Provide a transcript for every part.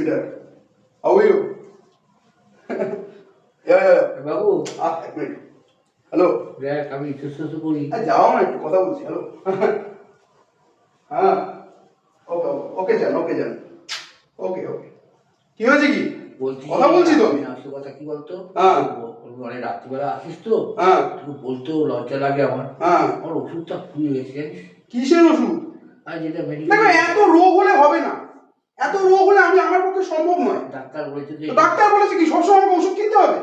sweetheart. How are you? Yeah. বাবু এক minute. Hello. দেখ আমি সুস্থ করি। যাও না, একটু কথা বলছি। হ্যালো। হ্যাঁ, ওকে ওকে যান, ওকে যান, ওকে ওকে। কি হয়েছে কি? বলছি কথা বলছি তো। আসল কথা কি বলতো? হ্যাঁ। অনেক রাত্রিবেলা আসিস তো, হ্যাঁ একটু বলতেও লজ্জা লাগে আমার। হ্যাঁ। আমার ওষুধটা ফুরিয়ে গেছে জানিস? কিসের ওষুধ? আর যেটা দেখো, এত রোগ হলে হবে না, এত রোগ হলে আমার পক্ষে সম্ভব নয়। ডাক্তার বলেছে যে ডাক্তার বলেছে কি সবসময় আমাকে ওষুধ কিনতে হবে?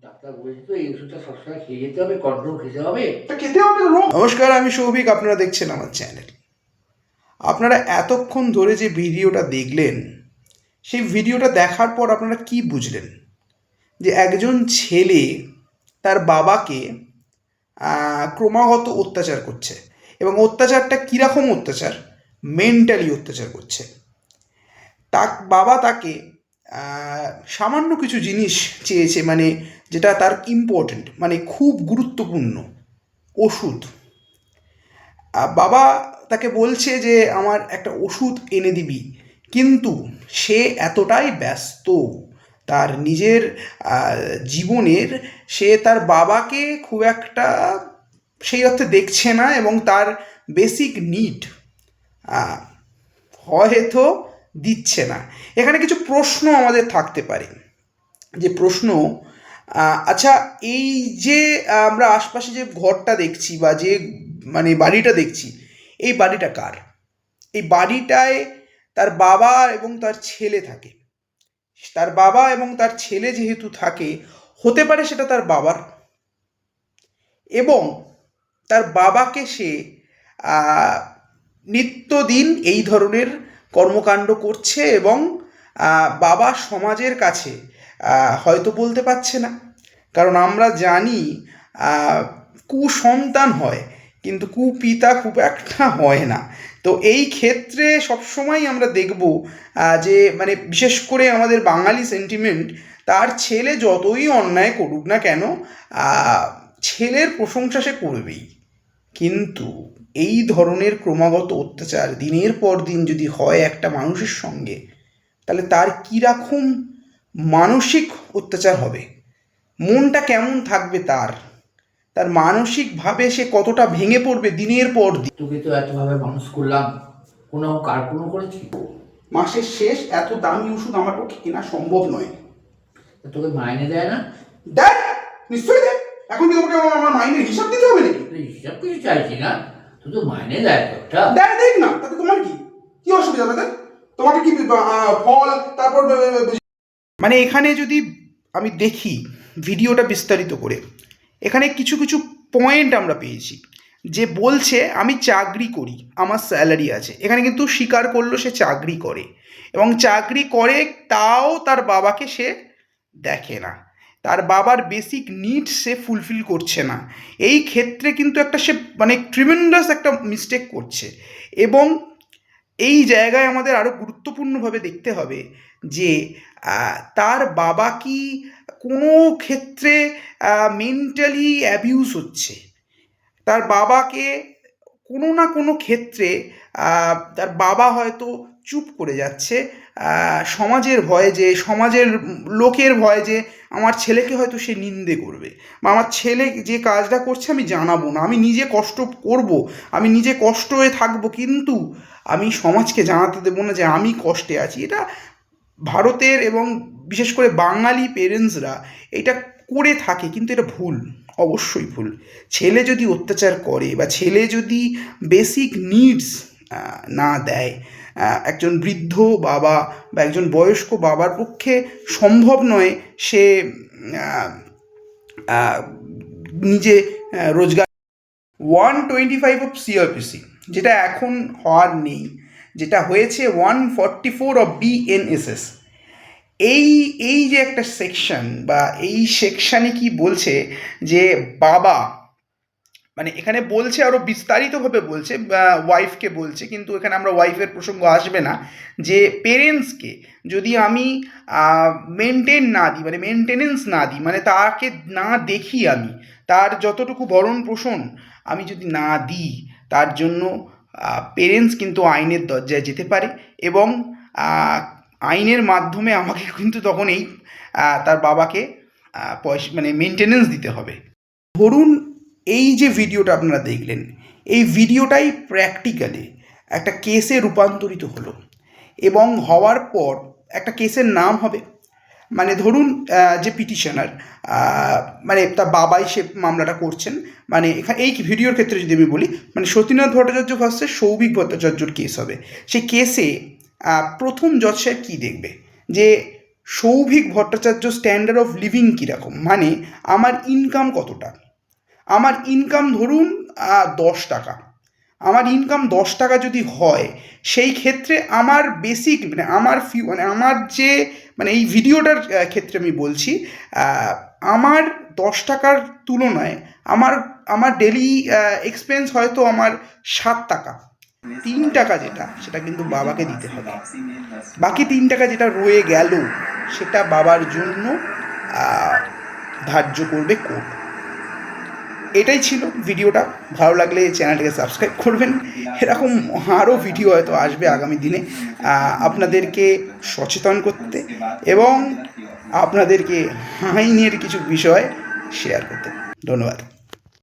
ডাক্তার বলেছে তো এই ওষুধটা সবসময় খেয়ে যেতে হবে, কন্ট্রোল খেতে হবে, তা খেতে হবে তো রোগ। নমস্কার, আমি সৌভিক, আপনারা দেখছেন আমার চ্যানেল। আপনারা এতক্ষণ ধরে যে ভিডিওটা দেখলেন, সেই ভিডিওটা দেখার পর আপনারা কি বুঝলেন? যে একজন ছেলে তার বাবাকে ক্রমাগত অত্যাচার করছে, এবং অত্যাচারটা কীরকম অত্যাচার? মেন্টালি অত্যাচার করছে। বাবা তাকে সামান্য কিছু জিনিস চেয়েছে, মানে যেটা তার ইম্পর্টেন্ট, মানে খুব গুরুত্বপূর্ণ ওষুধ। বাবা তাকে বলছে যে আমার একটা ওষুধ এনে দিবি, কিন্তু সে এতটাই ব্যস্ত তার নিজের জীবনের, সে তার বাবাকে খুব একটা সেই অর্থে দেখছে না, এবং তার বেসিক নিড হয়তো দিচ্ছে না। এখানে কিছু প্রশ্ন আমাদের থাকতে পারে, যে প্রশ্ন, আচ্ছা এই যে আমরা আশপাশে যে ঘরটা দেখছি বা যে মানে বাড়িটা দেখছি, এই বাড়িটা কার? এই বাড়িটায় তার বাবা এবং তার ছেলে থাকে। তার বাবা এবং তার ছেলে যেহেতু থাকে, হতে পারে সেটা তার বাবার, এবং তার বাবাকে সে নিত্যদিন এই ধরনের কর্মকাণ্ড করছে, এবং বাবা সমাজের কাছে হয়তো বলতে পারছে না, কারণ আমরা জানি কুসন্তান হয় কিন্তু কুপিতা খুব একটা হয় না। তো এই ক্ষেত্রে সবসময় আমরা দেখব যে মানে বিশেষ করে আমাদের বাঙালি সেন্টিমেন্ট, তার ছেলে যতই অন্যায় করুক না কেন, ছেলের প্রশংসা সে করবেই। কিন্তু এই ধরনের ক্রমাগত অত্যাচার দিনের পর দিন যদি হয় একটা মানুষের সঙ্গে, তাহলে তার কীরকম মানসিক অত্যাচার হবে, মনটা কেমন থাকবে তার, তার মানসিকভাবে সে কতটা ভেঙে পড়বে দিনের পর দিন। তোকে তো এতভাবে মানুষ করলাম, কোনো কার্পণ্য করেছি? মাসের শেষ এত দামি ওষুধ আমার পক্ষে কেনা সম্ভব নয়। তোকে মাইনে দেয় না? দেয়, নিশ্চয়ই দেয়। এখন কি তোমাকে আমার মাইনের হিসাব দিতে হবে নাকি? হিসাব কিছু চাইছি না, তুই তো মাইনে দেয় তো একটা। দেয়, দেখ না, তাতে তোমার কি কি অসুবিধা? তাতে তোমাকে কি ফল, তারপর মানে এখানে যদি আমি দেখি ভিডিওটা বিস্তারিত করে, এখানে কিছু কিছু পয়েন্ট আমরা পেয়েছি। যে বলছে আমি চাকরি করি, আমার স্যালারি আছে, এখানে কিন্তু স্বীকার করলো সে চাকরি করে, এবং চাকরি করে তাও তার বাবাকে সে দেখে না, তার বাবার বেসিক নিডস সে ফুলফিল করছে না। এই ক্ষেত্রে কিন্তু একটা সে মানে ট্রিমেন্ডাস একটা মিস্টেক করছে, এবং এই জায়গায় আমাদের আরও গুরুত্বপূর্ণভাবে দেখতে হবে যে তার বাবা কি কোনো ক্ষেত্রে মেন্টালি অ্যাবিউজ হচ্ছে, তার বাবাকে কোনো না কোনো ক্ষেত্রে তার বাবা হয়তো চুপ করে যাচ্ছে সমাজের ভয়ে, যে সমাজের লোকের ভয়ে যে আমার ছেলেকে হয়তো সে নিন্দে করবে, বা আমার ছেলে যে কাজটা করছে আমি জানাবো না, আমি নিজে কষ্ট করব, আমি নিজে কষ্ট হয়ে থাকবো, কিন্তু আমি সমাজকে জানাতে দেবো না যে আমি কষ্টে আছি। এটা ভারতের এবং বিশেষ করে বাঙালি পেরেন্টসরা এটা করে থাকে, কিন্তু এটা ভুল, অবশ্যই ভুল। ছেলে যদি অত্যাচার করে বা ছেলে যদি বেসিক নিডস না দেয়, একজন বৃদ্ধ বাবা বা একজন বয়স্ক বাবার পক্ষে সম্ভব নয় সে নিজে রোজগার 125 অফ সিআরপিসি, যেটা এখন হওয়ার নেই, যেটা হয়েছে 144 অফ বিএনএসএস। এই এই যে একটা সেকশন, বা এই সেকশানে কি বলছে যে বাবা, মানে এখানে বলছে আরও বিস্তারিতভাবে বলছে, ওয়াইফকে বলছে, কিন্তু এখানে আমরা ওয়াইফের প্রসঙ্গ আসবে না, যে পেরেন্টসকে যদি আমি মেনটেন না দিই, মানে মেনটেনেন্স না দিই, মানে তাকে না দেখি, আমি তার যতটুকু ভরণ পোষণ আমি যদি না দিই, তার জন্য পেরেন্টস কিন্তু আইনের দরজায় যেতে পারে, এবং আইনের মাধ্যমে আমাকে কিন্তু তখন তার বাবাকে পয়সা মানে মেনটেনেন্স দিতে হবে। ধরুন এই যে ভিডিওটা আপনারা দেখলেন, এই ভিডিওটাই প্র্যাকটিক্যালি একটা কেসে রূপান্তরিত হলো, এবং হওয়ার পর একটা কেসের নাম হবে। মানে ধরুন যে পিটিশনার, মানে তার বাবাই সে মামলাটা করছেন, মানে এখানে এই ভিডিওর ক্ষেত্রে যদি আমি বলি, মানে সতীনাথ ভট্টাচার্য ভার্সেস সৌভিক ভট্টাচার্যর কেস হবে। সেই কেসে প্রথম জজ সাহেব কী দেখবে, যে Souvik Bhattacharya standard of living কীরকম, মানে আমার ইনকাম কতটা। আমার ইনকাম ধরুন 10 টাকা, আমার ইনকাম 10 টাকা যদি হয়, সেই ক্ষেত্রে আমার বেসিক মানে আমার যে মানে এই ভিডিওটার ক্ষেত্রে আমি বলছি, আমার 10 টাকার তুলনায় আমার ডেলি এক্সপেন্স হয়তো আমার 7 টাকা। 3 টাকা যেটা, সেটা কিন্তু বাবাকে দিতে হবে। বাকি 3 টাকা যেটা রয়ে গেল, সেটা বাবার জন্য ধার্য করবে কোর্ট। এটাই ছিল ভিডিওটা। ভালো লাগলে চ্যানেলটাকে সাবস্ক্রাইব করবেন। এরকম আরও ভিডিও হয়তো আসবে আগামী দিনে আপনাদেরকে সচেতন করতে এবং আপনাদেরকে আইনের কিছু বিষয় শেয়ার করতে। ধন্যবাদ।